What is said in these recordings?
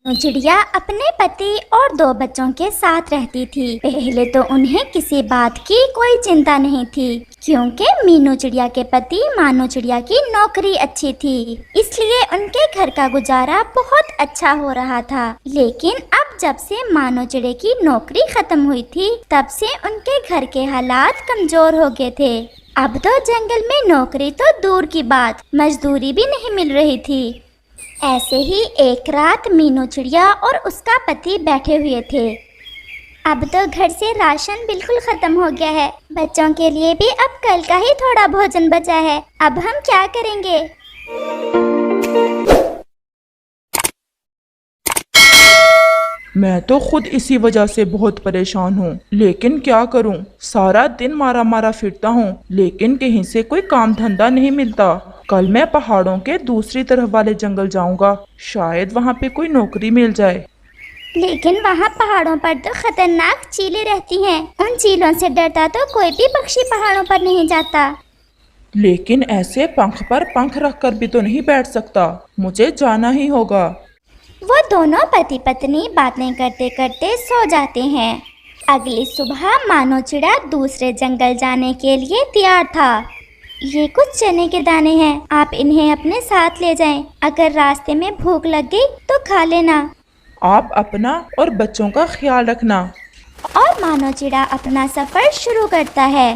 चिड़िया अपने पति और 2 बच्चों के साथ रहती थी। पहले तो उन्हें किसी बात की कोई चिंता नहीं थी, क्योंकि मीनू चिड़िया के पति मानू चिड़िया की नौकरी अच्छी थी, इसलिए उनके घर का गुजारा बहुत अच्छा हो रहा था। लेकिन अब जब से मानू चिड़िया की नौकरी खत्म हुई थी, तब से उनके घर के हालात कमजोर हो गए थे। अब तो जंगल में नौकरी तो दूर की बात, मजदूरी भी नहीं मिल रही थी। ऐसे ही एक रात मीनू चिड़िया और उसका पति बैठे हुए थे। अब तो घर से राशन बिल्कुल खत्म हो गया है, बच्चों के लिए भी अब कल का ही थोड़ा भोजन बचा है। अब हम क्या करेंगे? मैं तो खुद इसी वजह से बहुत परेशान हूँ, लेकिन क्या करूँ। सारा दिन मारा मारा फिरता हूँ, लेकिन कहीं से कोई काम धंधा नहीं मिलता। कल मैं पहाड़ों के दूसरी तरफ वाले जंगल जाऊंगा, शायद वहाँ पे कोई नौकरी मिल जाए। लेकिन वहाँ पहाड़ों पर तो खतरनाक चीलें रहती हैं। उन चीलों से डरता तो कोई भी पक्षी पहाड़ों पर नहीं जाता। लेकिन ऐसे पंख पर पंख रखकर भी तो नहीं बैठ सकता, मुझे जाना ही होगा। वो दोनों पति पत्नी बातें करते करते सो जाते हैं। अगली सुबह मानू चिड़ा दूसरे जंगल जाने के लिए तैयार था। ये कुछ चने के दाने हैं, आप इन्हें अपने साथ ले जाएं। अगर रास्ते में भूख लग गई तो खा लेना। आप अपना और बच्चों का ख्याल रखना। और मानू चिड़ा अपना सफर शुरू करता है।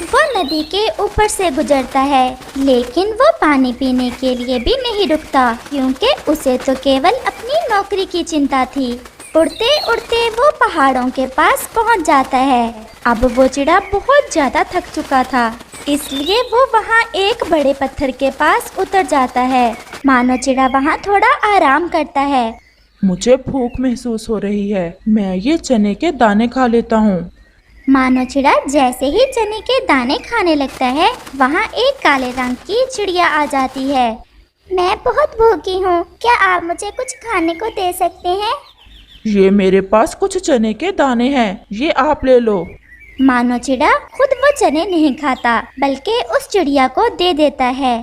वो नदी के ऊपर से गुजरता है, लेकिन वो पानी पीने के लिए भी नहीं रुकता, क्योंकि उसे तो केवल अपनी नौकरी की चिंता थी। उड़ते उड़ते वो पहाड़ों के पास पहुंच जाता है। अब वो चिड़ा बहुत ज्यादा थक चुका था, इसलिए वो वहाँ एक बड़े पत्थर के पास उतर जाता है। मानू चिड़ा वहाँ थोड़ा आराम करता है। मुझे भूख महसूस हो रही है, मैं ये चने के दाने खा लेता हूँ। मानू चिड़ा जैसे ही चने के दाने खाने लगता है, वहाँ एक काले रंग की चिड़िया आ जाती है। मैं बहुत भूखी हूँ, क्या आप मुझे कुछ खाने को दे सकते हैं? ये मेरे पास कुछ चने के दाने हैं, ये आप ले लो। मानू चिड़ा खुद वो चने नहीं खाता, बल्कि उस चिड़िया को दे देता है।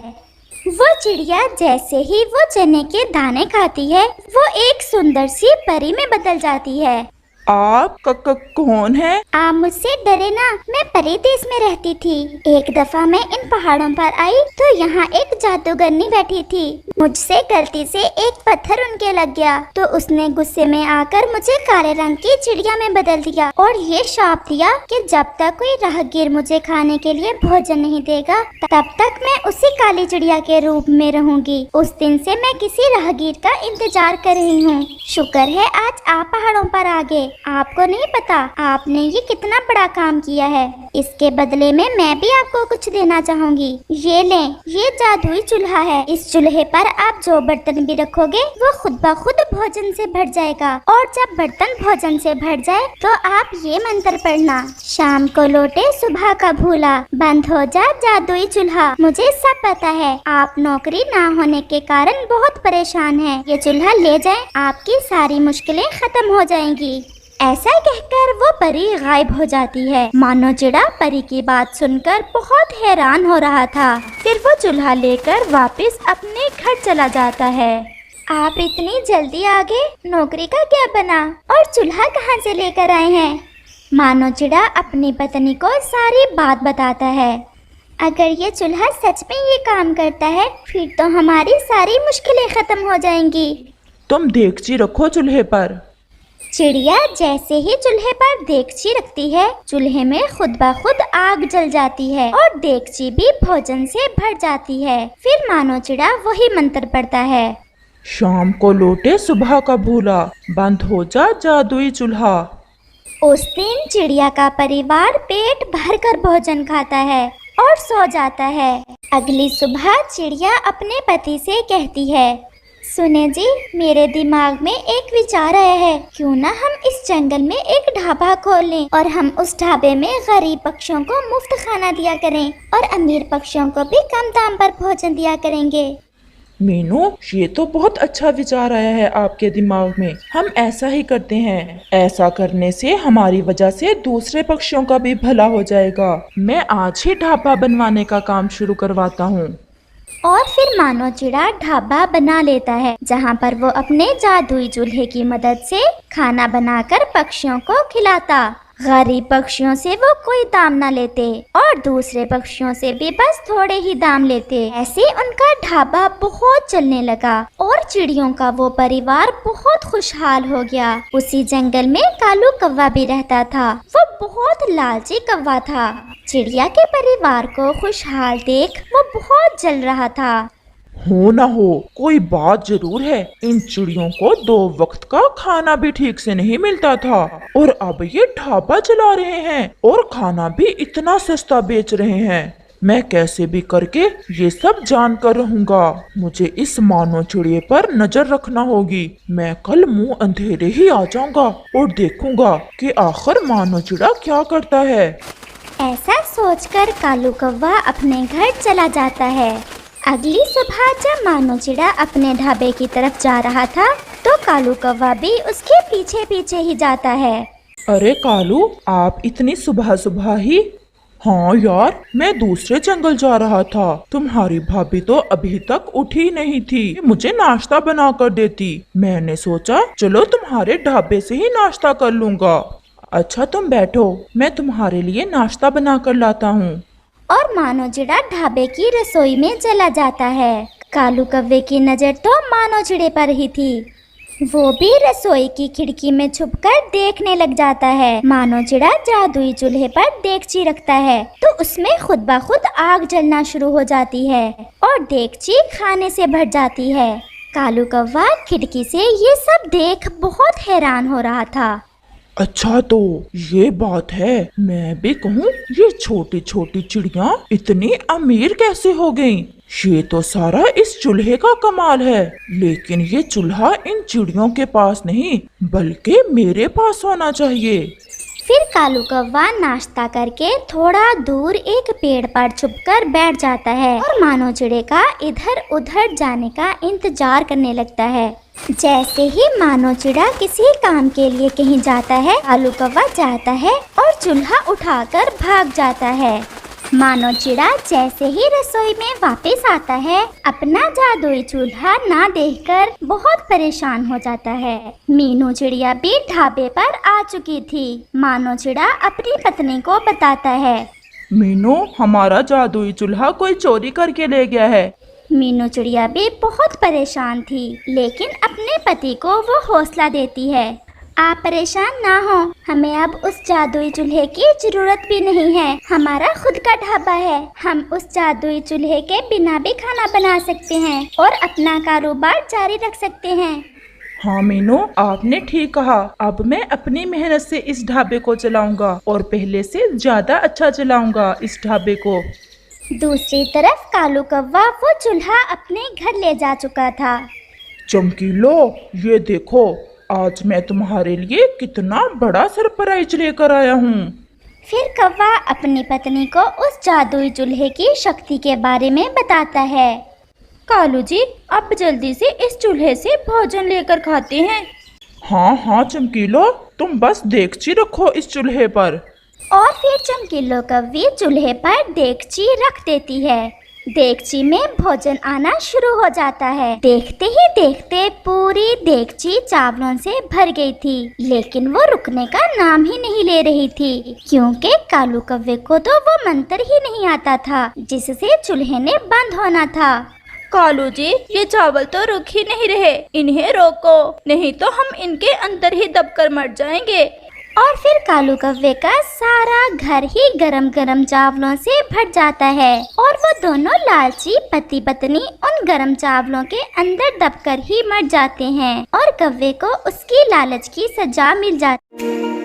वो चिड़िया जैसे ही वो चने के दाने खाती है, वो एक सुंदर सी परी में बदल जाती है। आप कौन है? आप मुझसे डरे ना, मैं परी देश में रहती थी। एक दफा मैं इन पहाड़ों पर आई तो यहाँ एक जादूगरनी बैठी थी। मुझसे गलती से एक पत्थर उनके लग गया, तो उसने गुस्से में आकर मुझे काले रंग की चिड़िया में बदल दिया और ये श्राप दिया कि जब तक कोई राहगीर मुझे खाने के लिए भोजन नहीं देगा, तब तक मैं उसी काली चिड़िया के रूप में रहूंगी। उस दिन से मैं किसी राहगीर का इंतजार कर रही हूँ। शुक्र है आज आप पहाड़ों पर आ गए। आपको नहीं पता आपने ये कितना बड़ा काम किया है। इसके बदले में मैं भी आपको कुछ देना चाहूंगी। ये लें, ये जादुई चूल्हा है। इस चूल्हे पर आप जो बर्तन भी रखोगे वो खुद ब खुद भोजन से भर जाएगा, और जब बर्तन भोजन से भर जाए तो आप ये मंत्र पढ़ना, शाम को लौटे सुबह का भूला, बंद हो जा जादुई चूल्हा। मुझे सब पता है, आप नौकरी ना होने के कारण बहुत परेशान हैं। ये चूल्हा ले जाएं, आपकी सारी मुश्किलें खत्म हो जाएंगी। ऐसा कहकर वो परी गायब हो जाती है। मानू चिड़ा परी की बात सुनकर बहुत हैरान हो रहा था। फिर वो चूल्हा लेकर वापस अपने घर चला जाता है। आप इतनी जल्दी आ गए, नौकरी का क्या बना और चूल्हा कहाँ से लेकर आए हैं? मानू चिड़ा अपनी पत्नी को सारी बात बताता है। अगर ये चूल्हा सच में ये काम करता है, फिर तो हमारी सारी मुश्किलें खत्म हो जाएंगी। तुम देगची रखो चूल्हे पर। चिड़िया जैसे ही चूल्हे पर देगची रखती है, चूल्हे में खुद ब खुद आग जल जाती है और देगची भी भोजन से भर जाती है। फिर मानू चिड़ा वही मंत्र पढ़ता है, शाम को लौटे सुबह का भूला, बंद हो जा जादुई चूल्हा। उस दिन चिड़िया का परिवार पेट भरकर भोजन खाता है और सो जाता है। अगली सुबह चिड़िया अपने पति से कहती है, सुने जी, मेरे दिमाग में एक विचार आया है। क्यों ना हम इस जंगल में एक ढाबा खोल लें और हम उस ढाबे में गरीब पक्षियों को मुफ्त खाना दिया करें और अमीर पक्षियों को भी कम दाम पर भोजन दिया करेंगे। मीनू, ये तो बहुत अच्छा विचार आया है आपके दिमाग में। हम ऐसा ही करते हैं। ऐसा करने से हमारी वजह से दूसरे पक्षियों का भी भला हो जाएगा। मैं आज ही ढाबा बनवाने का काम शुरू करवाता हूँ। और फिर मानो चिड़ा ढाबा बना लेता है जहाँ पर वो अपने जादुई चूल्हे की मदद से खाना बनाकर पक्षियों को खिलाता। गरीब पक्षियों से वो कोई दाम ना लेते और दूसरे पक्षियों से भी बस थोड़े ही दाम लेते। ऐसे उनका ढाबा बहुत चलने लगा और चिड़ियों का वो परिवार बहुत खुशहाल हो गया। उसी जंगल में कालू कौवा भी रहता था। वो बहुत लालची कौवा था। चिड़िया के परिवार को खुशहाल देख वो बहुत जल रहा था। हो ना हो, कोई बात जरूर है। इन चिड़ियों को 2 वक्त का खाना भी ठीक से नहीं मिलता था और अब ये ढाबा चला रहे हैं और खाना भी इतना सस्ता बेच रहे हैं। मैं कैसे भी करके ये सब जान कर रहूंगा। मुझे इस मानो चिड़िए पर नजर रखना होगी। मैं कल मुंह अंधेरे ही आ जाऊंगा और देखूंगा कि आखिर मानो चिड़ा क्या करता है। ऐसा सोचकर कालू कौवा अपने घर चला जाता है। अगली सुबह जब मानो चिड़ा अपने ढाबे की तरफ जा रहा था तो कालू कौवा भी उसके पीछे पीछे ही जाता है। अरे कालू, आप इतनी सुबह सुबह ही? हाँ यार, मैं दूसरे जंगल जा रहा था। तुम्हारी भाभी तो अभी तक उठी नहीं थी। मुझे नाश्ता बना कर देती। मैंने सोचा चलो तुम्हारे ढाबे से ही नाश्ता कर लूंगा। अच्छा तुम बैठो, मैं तुम्हारे लिए नाश्ता बना कर लाता हूँ। और मानो चिड़ा ढाबे की रसोई में चला जाता है। कालू कौवे की नजर तो मानो चिड़े पर ही थी। वो भी रसोई की खिड़की में छुपकर देखने लग जाता है। मानो चिड़ा जादुई चूल्हे पर देगची रखता है तो उसमें खुद ब खुद आग जलना शुरू हो जाती है और देगची खाने से भर जाती है। कालू कौवा खिड़की से ये सब देख बहुत हैरान हो रहा था। अच्छा तो ये बात है। मैं भी कहूँ ये छोटी छोटी चिड़िया इतनी अमीर कैसे हो गईं? ये तो सारा इस चूल्हे का कमाल है। लेकिन ये चूल्हा इन चिड़ियों के पास नहीं बल्कि मेरे पास होना चाहिए। फिर कालू कौवा नाश्ता करके थोड़ा दूर एक पेड़ पर छुपकर बैठ जाता है और मानो चिड़े का इधर उधर जाने का इंतजार करने लगता है। जैसे ही मानो चिड़ा किसी काम के लिए कहीं जाता है, कालू कौवा जाता है और चूल्हा उठाकर भाग जाता है। मानो चिड़ा जैसे ही रसोई में वापस आता है, अपना जादुई चूल्हा ना देखकर बहुत परेशान हो जाता है। मीनू चिड़िया भी ढाबे पर आ चुकी थी। मानो चिड़ा अपनी पत्नी को बताता है, मीनू, हमारा जादुई चूल्हा कोई चोरी करके ले गया है। मीनू चिड़िया भी बहुत परेशान थी लेकिन अपने पति को वो हौसला देती है। आप परेशान ना हो, हमें अब उस जादुई चूल्हे की जरूरत भी नहीं है। हमारा खुद का ढाबा है। हम उस जादुई चूल्हे के बिना भी खाना बना सकते हैं और अपना कारोबार जारी रख सकते हैं। हाँ मीनू, आपने ठीक कहा। अब मैं अपनी मेहनत से इस ढाबे को चलाऊंगा और पहले से ज्यादा अच्छा चलाऊंगा इस ढाबे को। दूसरी तरफ कालू कौवा वो चूल्हा अपने घर ले जा चुका था। चमकीलो, ये देखो, आज मैं तुम्हारे लिए कितना बड़ा सरप्राइज लेकर आया हूँ। फिर कौवा अपनी पत्नी को उस जादुई चूल्हे की शक्ति के बारे में बताता है। कालू जी, अब जल्दी से इस चूल्हे से भोजन लेकर खाते हैं। हाँ हाँ चमकीलो, तुम बस देगची रखो इस चूल्हे पर। और फिर चमकीलो कौवी चूल्हे पर देगची रख देती है। देगची में भोजन आना शुरू हो जाता है। देखते ही देखते पूरी देगची चावलों से भर गई थी लेकिन वो रुकने का नाम ही नहीं ले रही थी क्योंकि कालू कौवे को तो वो मंत्र ही नहीं आता था जिससे चूल्हे ने बंद होना था। कालू जी, ये चावल तो रुक ही नहीं रहे, इन्हें रोको, नहीं तो हम इनके अंदर ही दबकर मर जाएंगे। और फिर कालू कौवे का सारा घर ही गरम गरम चावलों से भर जाता है और वो दोनों लालची पति पत्नी उन गरम चावलों के अंदर दबकर ही मर जाते हैं और कौवे को उसकी लालच की सजा मिल जाती है।